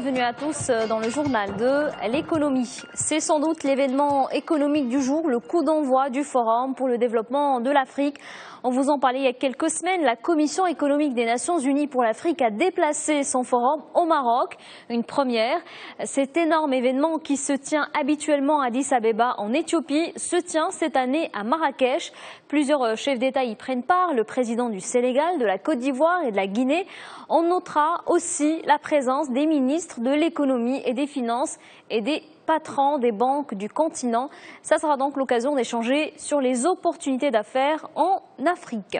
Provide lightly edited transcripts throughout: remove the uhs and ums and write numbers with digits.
bienvenue à tous dans le journal de l'économie. C'est sans doute l'événement économique du jour, le coup d'envoi du Forum pour le développement de l'Afrique. On vous en parlait il y a quelques semaines, la Commission économique des Nations Unies pour l'Afrique a déplacé son forum au Maroc, une première. Cet énorme événement qui se tient habituellement à Addis Abeba en Éthiopie se tient cette année à Marrakech. Plusieurs chefs d'État y prennent part, le président du Sénégal, de la Côte d'Ivoire et de la Guinée. On notera aussi la présence des ministres de l'économie et des finances et des patrons des banques du continent. Ça sera donc l'occasion d'échanger sur les opportunités d'affaires en Afrique.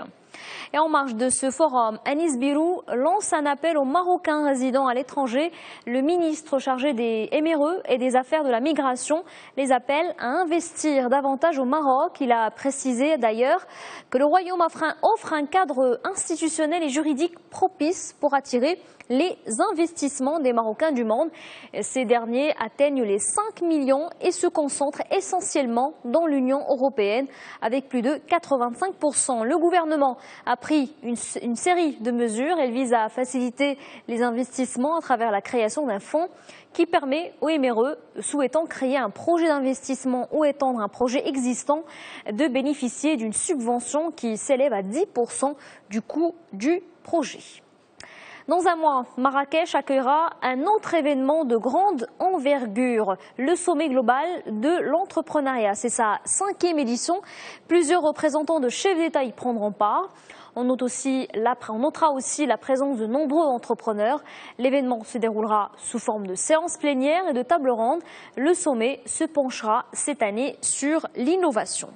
Et en marge de ce forum, Anis Birrou lance un appel aux Marocains résidant à l'étranger. Le ministre chargé des MRE et des affaires de la migration les appelle à investir davantage au Maroc. Il a précisé d'ailleurs que le Royaume offre un cadre institutionnel et juridique propice pour attirer les investissements des Marocains du monde. Ces derniers atteignent les 5 millions et se concentrent essentiellement dans l'Union européenne avec plus de 85%. Le gouvernement a pris une série de mesures. Elle vise à faciliter les investissements à travers la création d'un fonds qui permet aux MRE souhaitant créer un projet d'investissement ou étendre un projet existant de bénéficier d'une subvention qui s'élève à 10% du coût du projet. Dans un mois, Marrakech accueillera un autre événement de grande envergure, le sommet global de l'entrepreneuriat. C'est sa 5e édition. Plusieurs représentants de chefs d'État y prendront part. On notera aussi la présence de nombreux entrepreneurs. L'événement se déroulera sous forme de séances plénières et de tables rondes. Le sommet se penchera cette année sur l'innovation.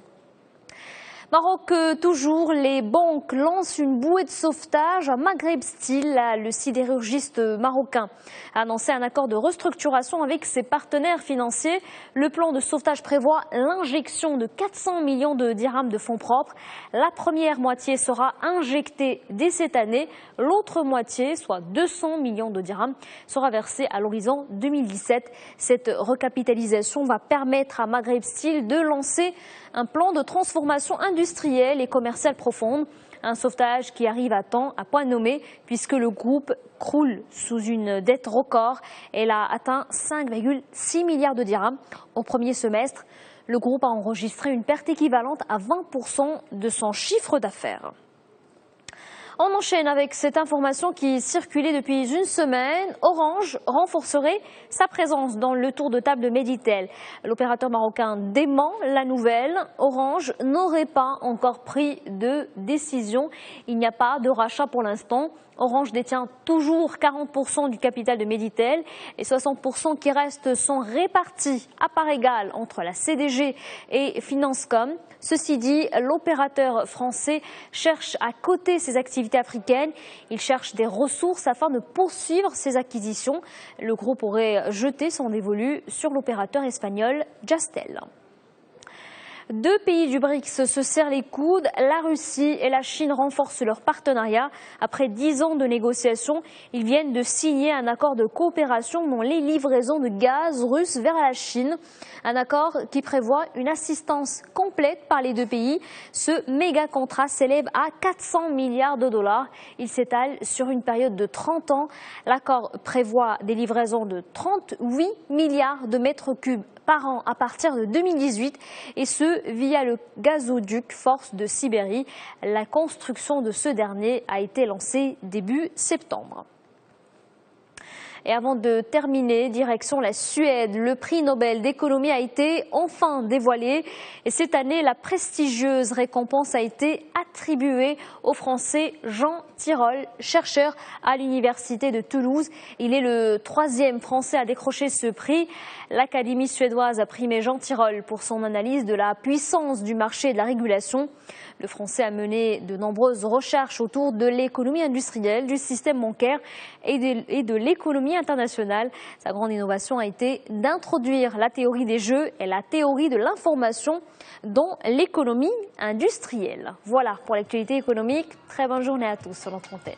Maroc toujours, les banques lancent une bouée de sauvetage à Maghreb Steel. Le sidérurgiste marocain a annoncé un accord de restructuration avec ses partenaires financiers. Le plan de sauvetage prévoit l'injection de 400 millions de dirhams de fonds propres. La première moitié sera injectée dès cette année. L'autre moitié, soit 200 millions de dirhams, sera versée à l'horizon 2017. Cette recapitalisation va permettre à Maghreb Steel de lancer un plan de transformation industrielle et commerciale profonde. Un sauvetage qui arrive à temps, à point nommé, puisque le groupe croule sous une dette record. Elle a atteint 5,6 milliards de dirhams au premier semestre. Le groupe a enregistré une perte équivalente à 20% de son chiffre d'affaires. On enchaîne avec cette information qui circulait depuis une semaine. Orange renforcerait sa présence dans le tour de table de Meditel. L'opérateur marocain dément la nouvelle. Orange n'aurait pas encore pris de décision. Il n'y a pas de rachat pour l'instant. Orange détient toujours 40% du capital de Meditel et 60% qui restent sont répartis à part égale entre la CDG et Financecom. Ceci dit, l'opérateur français cherche à coter ses activités africaines. Il cherche des ressources afin de poursuivre ses acquisitions. Le groupe aurait jeté son dévolu sur l'opérateur espagnol Jastel. Deux pays du BRICS se serrent les coudes. La Russie et la Chine renforcent leur partenariat. Après 10 ans de négociations, ils viennent de signer un accord de coopération dans les livraisons de gaz russe vers la Chine. Un accord qui prévoit une assistance complète par les deux pays. Ce méga contrat s'élève à 400 milliards de dollars. Il s'étale sur une période de 30 ans. L'accord prévoit des livraisons de 38 milliards de mètres cubes par an à partir de 2018 et ce via le gazoduc Force de Sibérie. La construction de ce dernier a été lancée début septembre. Et avant de terminer, direction la Suède, le prix Nobel d'économie a été enfin dévoilé. Et cette année, la prestigieuse récompense a été attribuée au Français Jean Tirole, chercheur à l'Université de Toulouse. Il est le 3e Français à décrocher ce prix. L'Académie suédoise a primé Jean Tirole pour son analyse de la puissance du marché et de la régulation. Le Français a mené de nombreuses recherches autour de l'économie industrielle, du système bancaire et de l'économie internationale. Sa grande innovation a été d'introduire la théorie des jeux et la théorie de l'information dans l'économie industrielle. Voilà pour l'actualité économique. Très bonne journée à tous sur notre antenne.